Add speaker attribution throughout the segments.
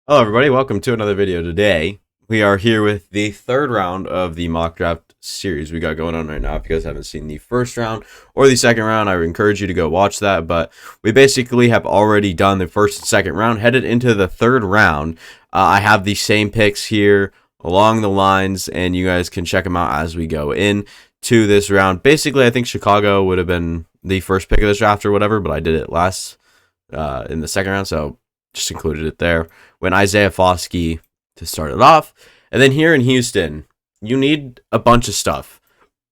Speaker 1: Hello everybody, welcome to another video. Today, we are here with the third round of the mock draft series we got going on right now. If you guys haven't seen the first round or the second round, I would encourage you to go watch that. But we basically have already done the first and second round, headed into the third round. I have the same picks here along the lines, and you guys can check them out as we go in to this round. Basically, I think Chicago would have been the first pick of this draft or whatever, but I did it last in the second round, so just included it there. When Isaiah Foskey to start it off. And then here in Houston, you need a bunch of stuff.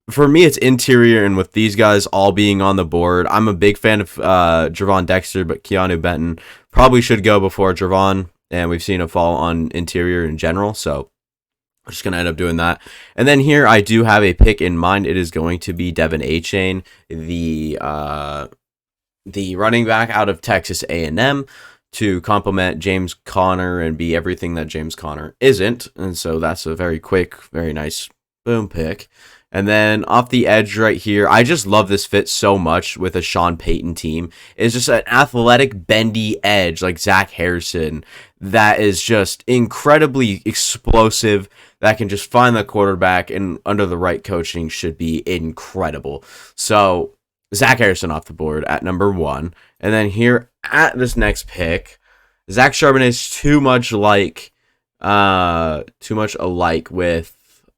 Speaker 1: For me, it's interior, and with these guys all being on the board, I'm a big fan of Javon Dexter, but Keanu Benton probably should go before Javon, and we've seen a fall on interior in general, so I'm just going to end up doing that. And then here, I do have a pick in mind. It is going to be Devin Achane, the running back out of Texas A&M, to complement James Conner and be everything that James Conner isn't. And so that's a very quick, very nice boom pick. And then off the edge right here, I just love this fit so much with a Sean Payton team. It's just an athletic, bendy edge like Zach Harrison that is just incredibly explosive, that can just find the quarterback, and under the right coaching should be incredible. So Zach Harrison off the board at number 1. And then here at this next pick, Zach Charbonnet is too much alike with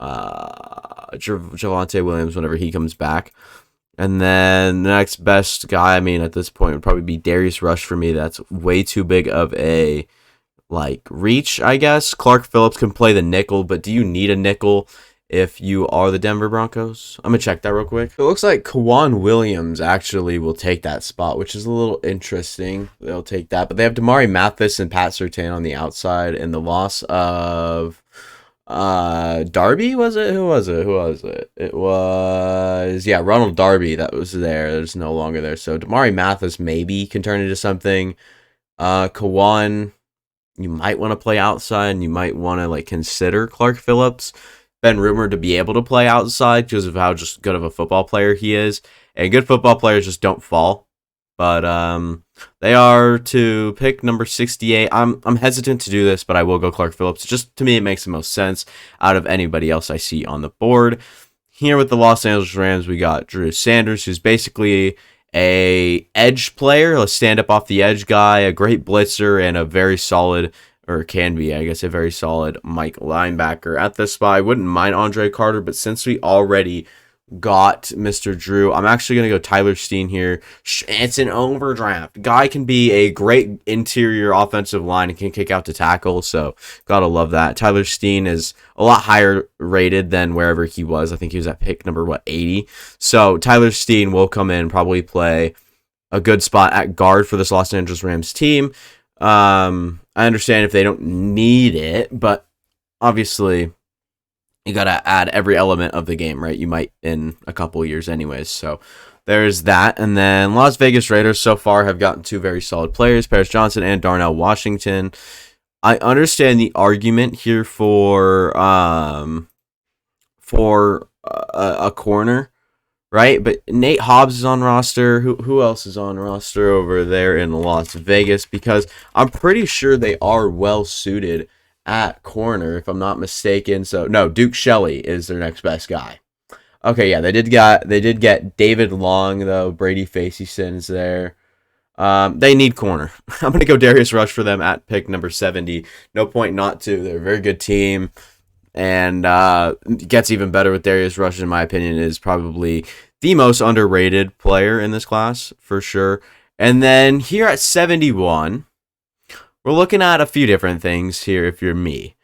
Speaker 1: Javonte Williams whenever he comes back. And then the next best guy, I mean, at this point would probably be Darius Rush for me. That's way too big of a reach, I guess. Clark Phillips can play the nickel, but do you need a nickel if you are the Denver Broncos? I'm going to check that real quick. It looks like Kwan Williams actually will take that spot, which is a little interesting. They'll take that. But they have Damari Mathis and Pat Surtain on the outside, and the loss of Darby, was it? Who was it? It was, yeah, Ronald Darby that was there. There's no longer there. So Damari Mathis maybe can turn into something. Kwan, you might want to play outside, and you might want to consider Clark Phillips. Been rumored to be able to play outside because of how just good of a football player he is. And good football players just don't fall. But they are to pick number 68. I'm hesitant to do this, but I will go Clark Phillips. Just to me, it makes the most sense out of anybody else I see on the board. Here with the Los Angeles Rams, we got Drew Sanders, who's basically a edge player, a stand-up off the edge guy, a great blitzer, and a very solid, or can be, I guess, a very solid Mike linebacker. At this spot, I wouldn't mind Andre Carter, but since we already got Mr. Drew, I'm actually going to go Tyler Steen here. It's an overdraft. Guy can be a great interior offensive line and can kick out to tackle, so gotta love that. Tyler Steen is a lot higher rated than wherever he was. I think he was at pick number, 80? So Tyler Steen will come in, probably play a good spot at guard for this Los Angeles Rams team. I understand if they don't need it, but obviously you got to add every element of the game, right? You might in a couple years anyways. So there's that. And then Las Vegas Raiders so far have gotten 2 very solid players, Paris Johnson and Darnell Washington. I understand the argument here for a corner, right? But Nate Hobbs is on roster. Who else is on roster over there in Las Vegas? Because I'm pretty sure they are well suited at corner, if I'm not mistaken. So no, Duke Shelley is their next best guy. Okay, yeah, they did get David Long though. Brady Facey's there. They need corner. I'm gonna go Darius Rush for them at pick number 70. No point not to. They're a very good team. And gets even better with Darius Rush, in my opinion, is probably the most underrated player in this class, for sure. And then here at 71, we're looking at a few different things here if you're me.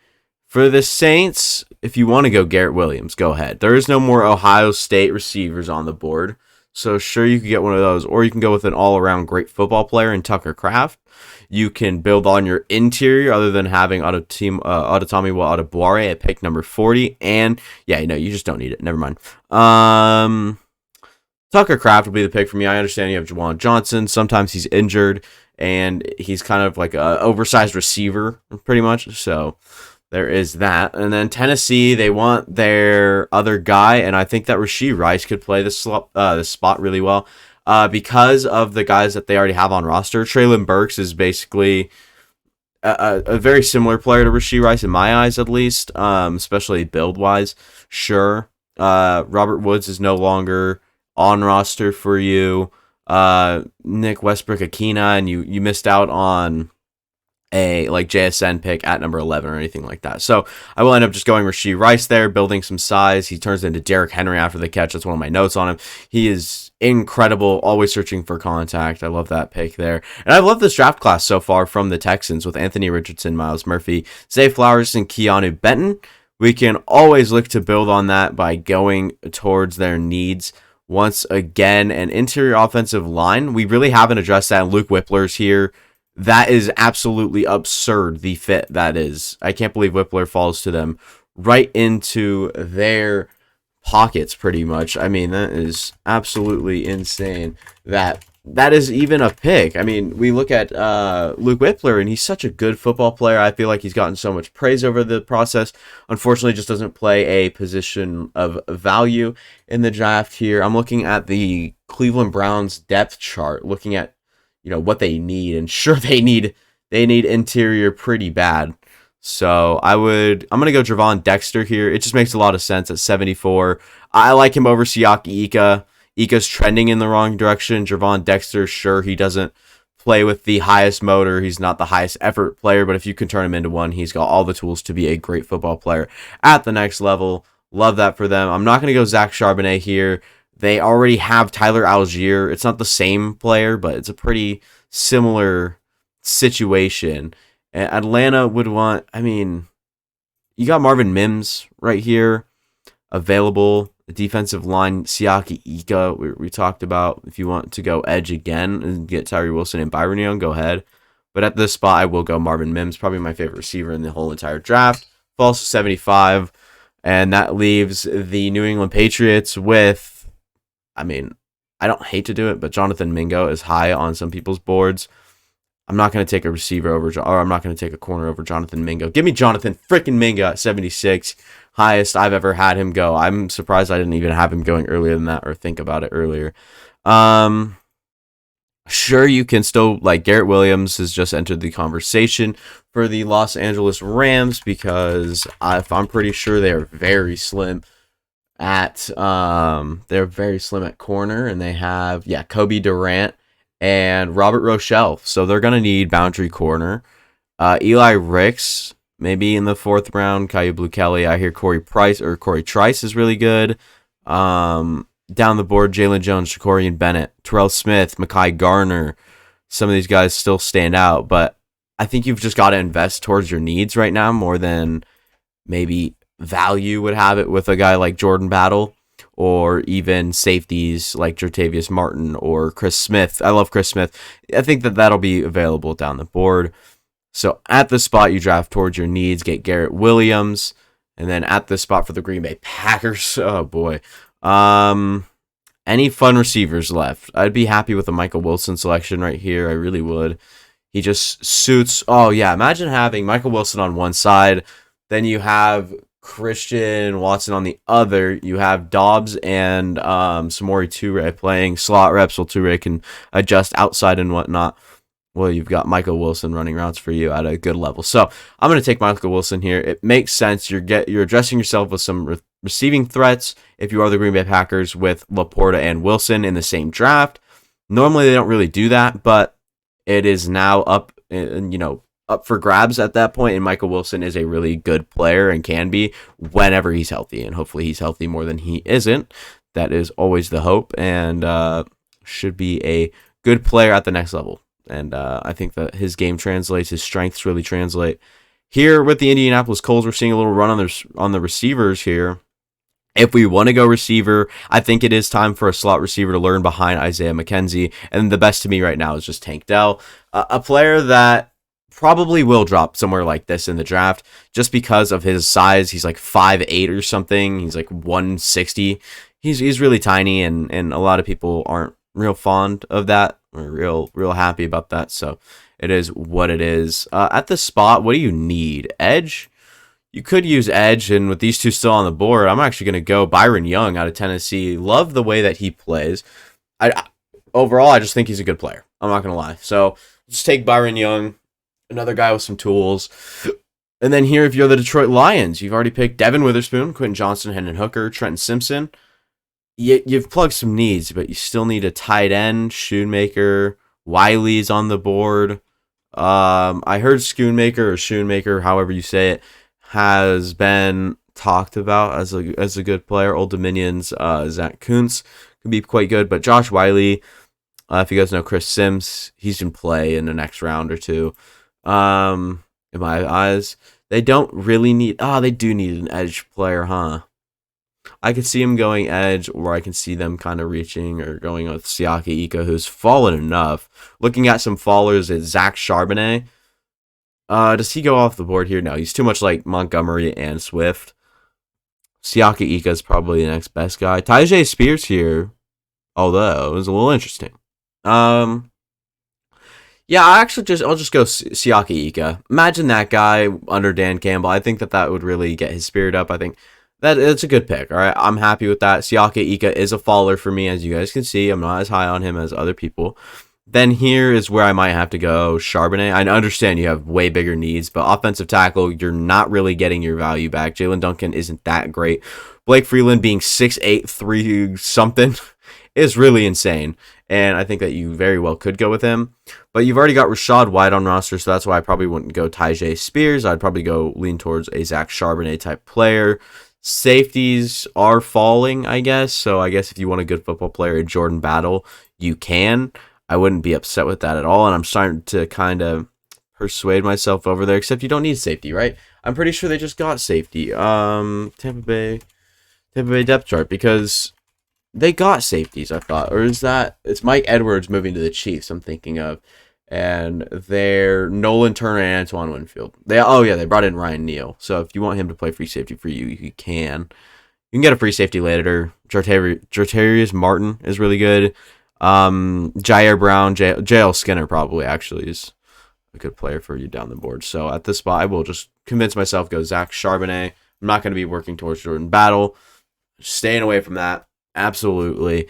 Speaker 1: For the Saints, if you want to go Garrett Williams, go ahead. There is no more Ohio State receivers on the board, so sure, you could get one of those. Or you can go with an all-around great football player in Tucker Kraft. You can build on your interior other than having Adetomiwa Adebawore at pick number 40. And, yeah, you just don't need it. Never mind. Tucker Kraft will be the pick for me. I understand you have Juwan Johnson. Sometimes he's injured, and he's kind of like an oversized receiver, pretty much. So there is that. And then Tennessee, they want their other guy, and I think that Rashee Rice could play this spot really well. Because of the guys that they already have on roster. Treylon Burks is basically a very similar player to Rashee Rice in my eyes, at least, especially build wise. Sure, Robert Woods is no longer on roster for you. Nick Westbrook-Akina, and you missed out on a like JSN pick at number 11 or anything like that. So I will end up just going Rashee Rice there, building some size. He turns into Derrick Henry after the catch. That's one of my notes on him. He is incredible, always searching for contact. I love that pick there. And I love this draft class so far from the Texans with Anthony Richardson, Myles Murphy, Zay Flowers, and Keanu Benton. We can always look to build on that by going towards their needs. Once again, an interior offensive line. We really haven't addressed that. Luke Whippler's here. That is absolutely absurd, the fit that is. I can't believe Whippler falls to them right into their pockets, pretty much. I mean, that is absolutely insane that is even a pick. I mean, we look at Luke Whippler, and he's such a good football player. I feel like he's gotten so much praise over the process. Unfortunately, just doesn't play a position of value in the draft here. I'm looking at the Cleveland Browns depth chart, looking at what they need, and sure they need interior pretty bad. So I'm gonna go Javon Dexter here. It just makes a lot of sense at 74. I like him over Siaki Ika. Ika's trending in the wrong direction. Javon Dexter, sure, he doesn't play with the highest motor. He's not the highest effort player, but if you can turn him into one, he's got all the tools to be a great football player at the next level. Love that for them. I'm not gonna go Zach Charbonnet here. They already have Tyler Algier. It's not the same player, but it's a pretty similar situation. And Atlanta would want, you got Marvin Mims right here available. The defensive line, Siaki Ika, we talked about. If you want to go edge again and get Tyree Wilson and Byron Young, go ahead. But at this spot, I will go Marvin Mims, probably my favorite receiver in the whole entire draft. Falls to 75. And that leaves the New England Patriots with, I don't hate to do it, but Jonathan Mingo is high on some people's boards. I'm not going to take a receiver over, or I'm not going to take a corner over Jonathan Mingo. Give me Jonathan freaking Mingo at 76. Highest I've ever had him go. I'm surprised I didn't even have him going earlier than that or think about it earlier. Sure, you can still, Garrett Williams has just entered the conversation for the Los Angeles Rams because I'm pretty sure they are very slim at corner, and they have Kobe Durant and Robert Rochelle, so they're gonna need boundary corner. Eli Ricks maybe in the 4th round. Caillou Blue Kelly. I hear Corey Trice is really good. Down the board, Jalen Jones, Jacorian Bennett, Terrell Smith, Mekhi Garner. Some of these guys still stand out, but I think you've just got to invest towards your needs right now more than maybe value would have it with a guy like Jordan Battle, or even safeties like Jertavius Martin or Chris Smith. I love Chris Smith. I think that'll be available down the board. So at the spot you draft towards your needs, get Garrett Williams. And then at the spot for the Green Bay Packers, oh boy. Any fun receivers left? I'd be happy with a Michael Wilson selection right here. I really would. He just suits. Oh yeah, imagine having Michael Wilson on one side, then you have Christian Watson on the other. You have Dobbs and Samori Toure playing slot reps while Toure can adjust outside and whatnot. Well, you've got Michael Wilson running routes for you at a good level. So I'm going to take Michael Wilson here. It makes sense. You're addressing yourself with some receiving threats if you are the Green Bay Packers with Laporta and Wilson in the same draft. Normally they don't really do that, but it is now up for grabs at that point, and Michael Wilson is a really good player and can be whenever he's healthy, and hopefully he's healthy more than he isn't. That is always the hope, and should be a good player at the next level. And I think that his game translates, his strengths really translate. Here with the Indianapolis Colts, we're seeing a little run on the receivers here. If we want to go receiver, I think it is time for a slot receiver to learn behind Isaiah McKenzie. And the best to me right now is just Tank Dell, a player that probably will drop somewhere like this in the draft just because of his size. He's like 5'8" or something. He's like 160. He's really tiny, and a lot of people aren't real fond of that. We're real happy about that. So it is what it is. At the spot, what do you need? Edge? You could use edge, and with these two still on the board, I'm actually going to go Byron Young out of Tennessee. Love the way that he plays. Overall, I just think he's a good player. I'm not going to lie. So just take Byron Young Another guy with some tools. And then here, if you're the Detroit Lions, you've already picked Devin Witherspoon, Quentin Johnson, Hendon Hooker, Trenton Simpson. You've plugged some needs, but you still need a tight end. Schoonmaker, Wiley's on the board. I heard Schoonmaker or Schoonmaker, however you say it, has been talked about as a good player. Old Dominion's Zach Kuntz can be quite good, but Josh Wiley, if you guys know Chris Sims, he's in play in the next round or two. In my eyes, they don't really need. They do need an edge player, huh? I could see him going edge, or I can see them kind of reaching or going with Siaki Ika, who's fallen enough. Looking at some fallers, it's Zach Charbonnet. Does he go off the board here? No, he's too much like Montgomery and Swift. Siaki Ika is probably the next best guy. Tyjae Spears here, although it was a little interesting. Yeah, I'll just go Siaki Ika. Imagine that guy under Dan Campbell. I think that would really get his spirit up. I think that it's a good pick. All right, I'm happy with that. Siaki Ika is a faller for me, as you guys can see. I'm not as high on him as other people. Then here is where I might have to go Charbonnet. I understand you have way bigger needs, but offensive tackle, you're not really getting your value back. Jalen Duncan isn't that great. Blake Freeland being 6'8", 3 something is really insane. And I think that you very well could go with him. But you've already got Rashad White on roster, so that's why I probably wouldn't go Tyjae Spears. I'd probably go lean towards a Zach Charbonnet type player. Safeties are falling, I guess. So I guess if you want a good football player, Jordan Battle, you can. I wouldn't be upset with that at all. And I'm starting to kind of persuade myself over there, except you don't need safety, right? I'm pretty sure they just got safety. Tampa Bay depth chart, because they got safeties, I thought. Or is that... It's Mike Edwards moving to the Chiefs, I'm thinking of. And they're Nolan Turner and Antoine Winfield. They brought in Ryan Neal. So if you want him to play free safety for you, you can. You can get a free safety later. Jartarius Martin is really good. Jair Brown, JL Skinner probably actually is a good player for you down the board. So at this spot, I will just convince myself, go Zach Charbonnet. I'm not going to be working towards Jordan Battle. Staying away from that. Absolutely.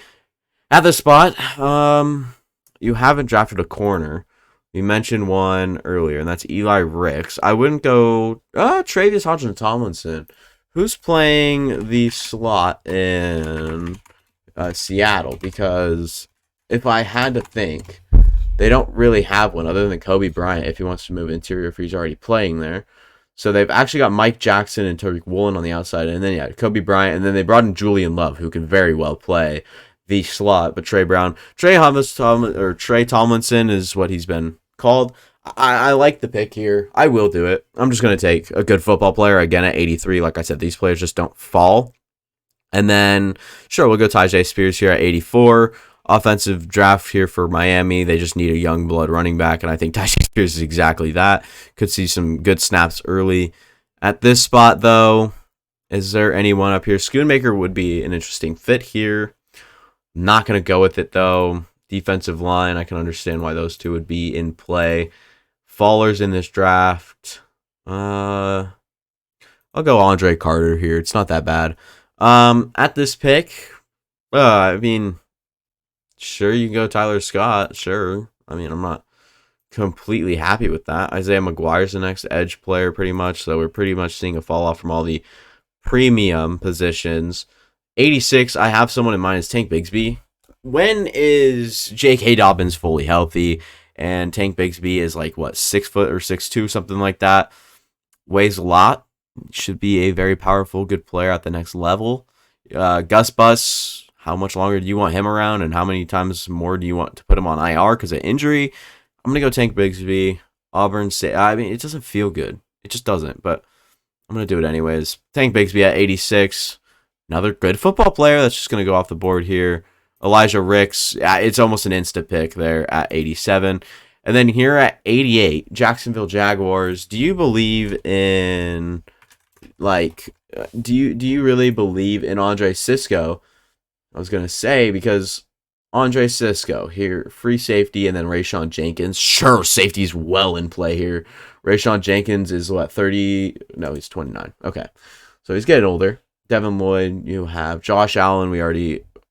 Speaker 1: At this spot, you haven't drafted a corner. We mentioned one earlier, and that's Eli Ricks. I wouldn't go Travius Hodgson-Tomlinson, who's playing the slot in Seattle, because if I had to think, they don't really have one other than Kobe Bryant if he wants to move interior, if he's already playing there. So they've actually got Mike Jackson and Tariq Woolen on the outside, and then Kobe Bryant, and then they brought in Julian Love, who can very well play the slot. But Trey Tomlinson is what he's been called. I like the pick here. I will do it. I'm just going to take a good football player again at 83. Like I said, these players just don't fall. And then, sure, we'll go Tyjae Spears here at 84. Offensive draft here for Miami. They just need a young blood running back, and I think Tyjae Spears is exactly that. Could see some good snaps early. At this spot, though, is there anyone up here? Schoonmaker would be an interesting fit here. Not going to go with it, though. Defensive line, I can understand why those two would be in play. Fallers in this draft. I'll go Andre Carter here. It's not that bad. At this pick, I mean, sure, you can go Tyler Scott. Sure. I mean, I'm not completely happy with that. Isaiah McGuire's the next edge player, pretty much. So we're pretty much seeing a fall off from all the premium positions. 86, I have someone in mind as Tank Bigsby. When is J.K. Dobbins fully healthy? And Tank Bigsby is like, what, 6 foot or 6'2", something like that. Weighs a lot. Should be a very powerful, good player at the next level. Gus Bus, how much longer do you want him around? And how many times more do you want to put him on IR because of injury? I'm going to go Tank Bigsby. Auburn State. I mean, it doesn't feel good. It just doesn't. But I'm going to do it anyways. Tank Bigsby at 86. Another good football player that's just going to go off the board here. Elijah Ricks, it's almost an insta pick there at 87. And then here at 88, Jacksonville Jaguars. Do you believe in, do you really believe in Andre Sisco? I was going to say, because Andre Sisco here, free safety, and then Rayshawn Jenkins. Sure, safety's well in play here. Rayshawn Jenkins is, 30? No, he's 29. Okay, so he's getting older. Devin Lloyd, you have Josh Allen.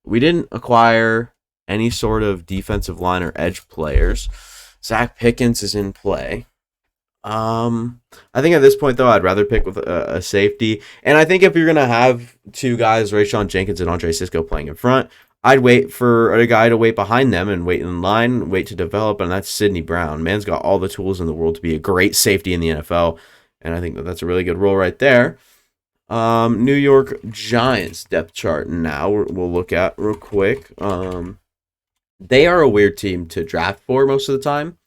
Speaker 1: We didn't acquire any sort of defensive line or edge players. Zach Pickens is in play. I think at this point though, I'd rather pick with a safety, and I think if you're gonna have two guys, Rayshawn Jenkins and Andre Cisco playing in front, I'd wait for a guy to wait behind them and wait in line, wait to develop, and that's Sidney Brown. Man's got all the tools in the world to be a great safety in the NFL, and I think that that's a really good role right there. New York Giants depth chart now we'll look at real quick. They are a weird team to draft for most of the time.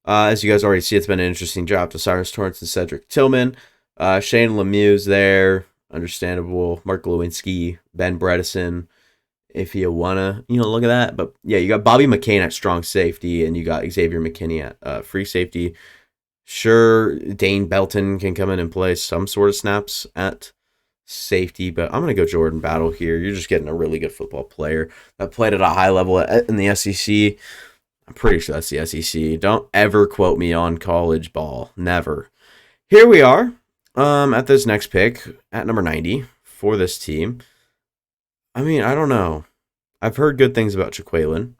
Speaker 1: As you guys already see, it's been an interesting draft. Osiris Torrance and Cedric Tillman. Shane Lemieux's there. Understandable. Mark Lewinsky, Ben Bredesen, if you want to, look at that. But, yeah, you got Bobby McCain at strong safety, and you got Xavier McKinney at free safety. Sure, Dane Belton can come in and play some sort of snaps at safety, but I'm going to go Jordan Battle here. You're just getting a really good football player that played at a high level in the SEC. I'm pretty sure that's the SEC. Don't ever quote me on college ball. Never. Here we are at this next pick at number 90 for this team. I mean, I don't know. I've heard good things about Jaquelin,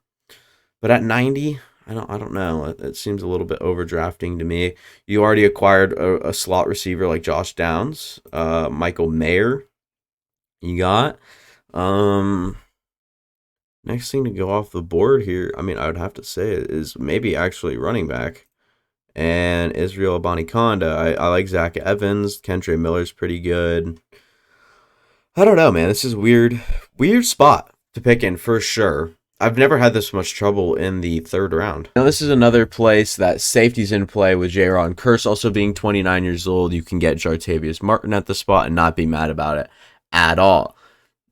Speaker 1: but at 90, I don't know. It seems a little bit overdrafting to me. You already acquired a slot receiver like Josh Downs, Michael Mayer. You got next thing to go off the board here, I mean, I would have to say is maybe actually running back. And Israel Abanikanda. I like Zach Evans. Kentre Miller's pretty good. I don't know, man. This is weird spot to pick in for sure. I've never had this much trouble in the third round. Now, this is another place that safety's in play with Jaron Kearse also being 29 years old. You can get Jartavius Martin at the spot and not be mad about it at all.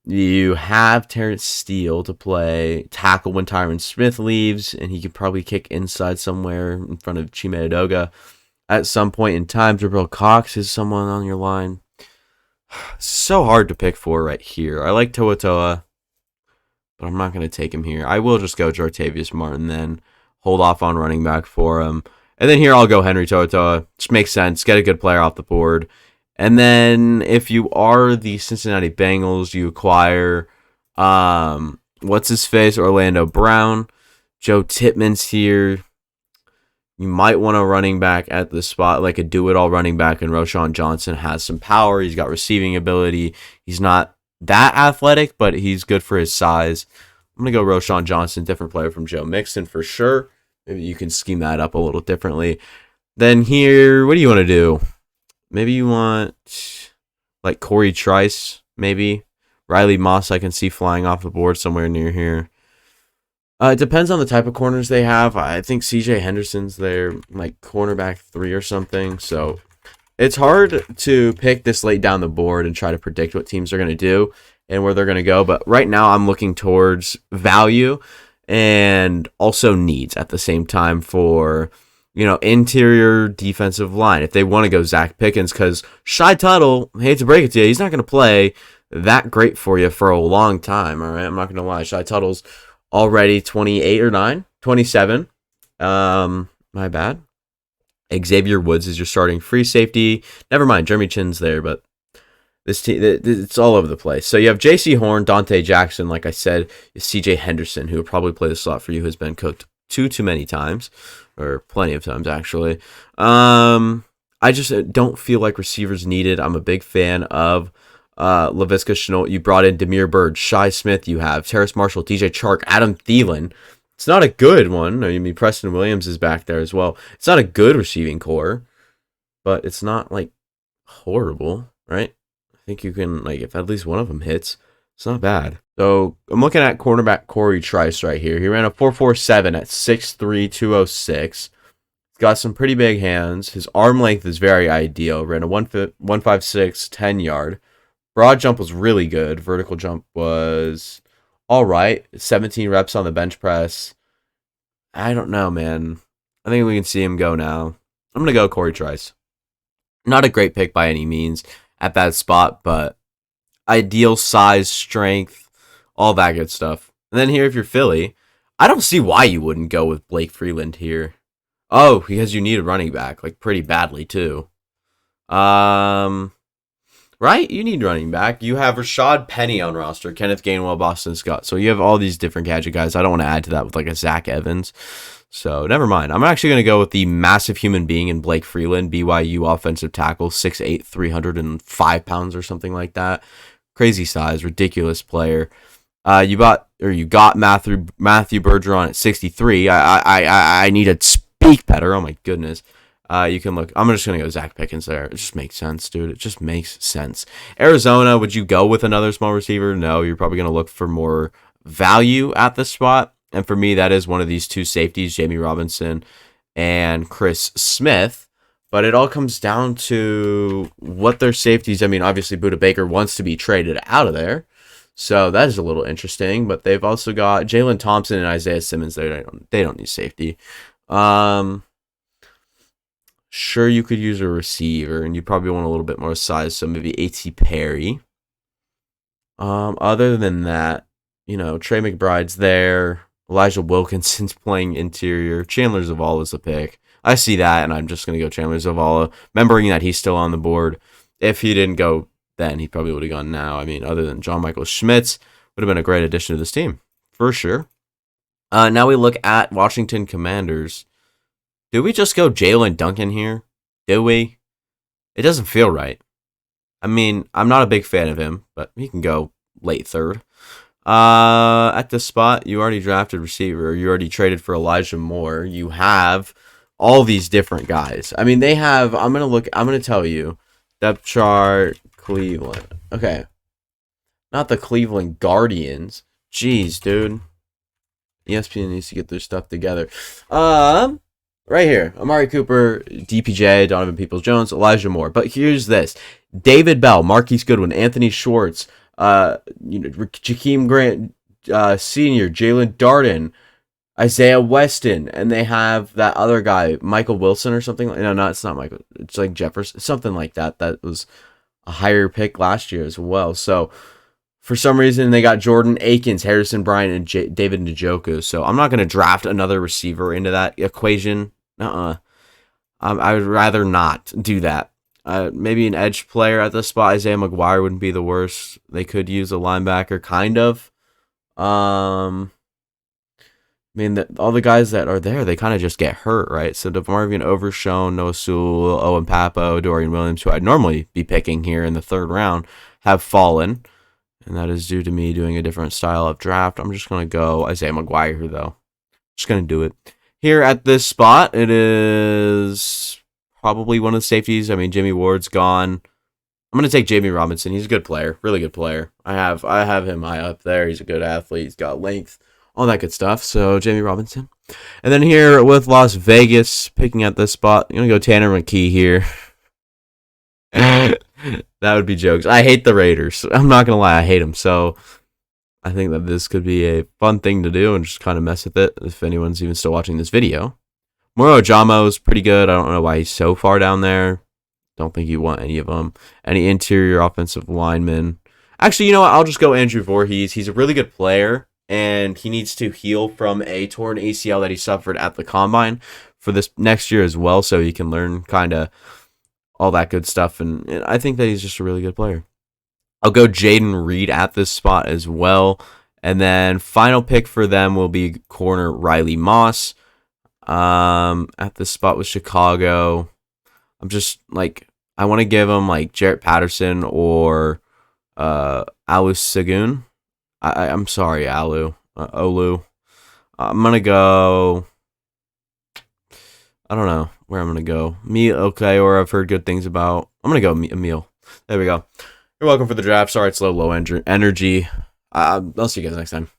Speaker 1: You have Terrence Steele to play tackle when Tyron Smith leaves, and he could probably kick inside somewhere in front of Chime Edoga at some point in time. Jabril Cox is someone on your line. It's so hard to pick for right here. I like Toa, but I'm not going to take him here. I will just go Jartavius Martin then. Hold off on running back for him. And then here I'll go Henry Toa. Just makes sense. Get a good player off the board. And then if you are the Cincinnati Bengals, you acquire what's-his-face, Orlando Brown. Joe Tippmann's here. You might want a running back at the spot, like a do-it-all running back, and Roschon Johnson has some power. He's got receiving ability. He's not that athletic, but he's good for his size. I'm going to go Roschon Johnson, different player from Joe Mixon for sure. Maybe you can scheme that up a little differently. Then here, what do you want to do? Maybe you want like Corey Trice, maybe. Riley Moss I can see flying off the board somewhere near here. It depends on the type of corners they have. I think CJ Henderson's there, like cornerback 3 or something. So it's hard to pick this late down the board and try to predict what teams are going to do and where they're going to go. But right now I'm looking towards value and also needs at the same time for, interior defensive line. If they want to go Zach Pickens, because Shy Tuttle, hate to break it to you, he's not going to play that great for you for a long time, all right? I'm not going to lie. Shy Tuttle's already 28 or 27. My bad. Xavier Woods is your starting free safety. Never mind, Jeremy Chin's there, but this team, it's all over the place. So you have J.C. Horn, Dante Jackson, like I said, C.J. Henderson, who will probably play the slot for you, has been cooked too many times, or plenty of times, actually. I just don't feel like receivers needed. I'm a big fan of Laviska Shenault. You brought in Demir Bird, Shi Smith. You have Terrace Marshall, DJ Chark, Adam Thielen. It's not a good one. I mean, Preston Williams is back there as well. It's not a good receiving core, but it's not like horrible, right? I think you can, like, if at least one of them hits, it's not bad. So I'm looking at cornerback Corey Trice right here. He ran a 4.47 at 6'3", 206. He's got some pretty big hands. His arm length is very ideal. Ran a 1.56, 10-yard. Broad jump was really good. Vertical jump was all right. 17 reps on the bench press. I don't know, man. I think we can see him go now. I'm going to go Corey Trice. Not a great pick by any means at that spot, but ideal size, strength, all that good stuff. And then here, if you're Philly, I don't see why you wouldn't go with Blake Freeland here. Oh, because you need a running back, like pretty badly too. Right? You need running back. You have Rashad Penny on roster, Kenneth Gainwell, Boston Scott. So you have all these different gadget guys. I don't want to add to that with like a Zach Evans. So never mind. I'm actually going to go with the massive human being in Blake Freeland, BYU offensive tackle, 6'8", 305 pounds or something like that. Crazy size, ridiculous player. You got Matthew Bergeron at 63. I need to speak better. Oh my goodness. You can look. I'm just gonna go Zach Pickens there. It just makes sense, dude. It just makes sense. Arizona, would you go with another small receiver? No, you're probably gonna look for more value at the spot. And for me, that is one of these two safeties, Jamie Robinson and Chris Smith. But it all comes down to what their safeties. I mean, obviously, Budda Baker wants to be traded out of there. So that is a little interesting. But they've also got Jalen Thompson and Isaiah Simmons there. They don't need safety. Sure, you could use a receiver, and you probably want a little bit more size, so maybe A.T. Perry. Other than that, Trey McBride's there. Elijah Wilkinson's playing interior. Chandler Zavala's a pick. I see that, and I'm just going to go Chandler Zavala, remembering that he's still on the board. If he didn't go then, he probably would have gone now. I mean, other than John Michael Schmitz, would have been a great addition to this team, for sure. Now we look at Washington Commanders. Do we just go Jalen Duncan here? Do we? It doesn't feel right. I mean, I'm not a big fan of him, but he can go late third. At this spot, you already drafted receiver. You already traded for Elijah Moore. You have all these different guys. I mean, they have. I'm gonna tell you, depth chart Cleveland. Okay, not the Cleveland Guardians. Jeez, dude. ESPN needs to get their stuff together. Right here, Amari Cooper, DPJ, Donovan Peoples-Jones, Elijah Moore. But here's this: David Bell, Marquise Goodwin, Anthony Schwartz, Jakeem Grant Sr., Jalen Darden, Isaiah Weston, and they have that other guy, Michael Wilson or something. No, it's not Michael. It's like Jefferson, something like that. That was a higher pick last year as well. So for some reason, they got Jordan Akins, Harrison Bryant, and David Njoku. So I'm not going to draft another receiver into that equation. I would rather not do that. Maybe an edge player at the spot. Isaiah McGuire wouldn't be the worst. They could use a linebacker, kind of. I mean, all the guys that are there, they kind of just get hurt, right? So DeMarvion Overshown, Noah Sewell, Owen Papo, Dorian Williams, who I'd normally be picking here in the third round, have fallen. And that is due to me doing a different style of draft. I'm just going to go Isaiah McGuire here, though. Just going to do it. Here at this spot, it is probably one of the safeties. I mean, Jimmy Ward's gone. I'm going to take Jamie Robinson. He's a good player. Really good player. I have him high up there. He's a good athlete. He's got length. All that good stuff. So, Jamie Robinson. And then here with Las Vegas, picking at this spot, I'm going to go Tanner McKee here. That would be jokes. I hate the Raiders. I'm not going to lie. I hate them. So I think that this could be a fun thing to do and just kind of mess with it if anyone's even still watching this video. Moro Jamo is pretty good. I don't know why he's so far down there. Don't think you want any of them. Any interior offensive linemen. Actually, you know what? I'll just go Andrew Voorhees. He's a really good player, and he needs to heal from a torn ACL that he suffered at the Combine for this next year as well, so he can learn kind of all that good stuff, and I think that he's just a really good player. I'll go Jaden Reed at this spot as well, and then final pick for them will be corner Riley Moss. At this spot with Chicago, I'm just like, I want to give him like Jarrett Patterson or Alu Sagoon. I'm sorry, Olu. I'm gonna go. I don't know where I'm going to go. Okay, or I've heard good things about. I'm going to go Emil. There we go. You're welcome for the draft. Sorry, it's low energy. I'll see you guys next time.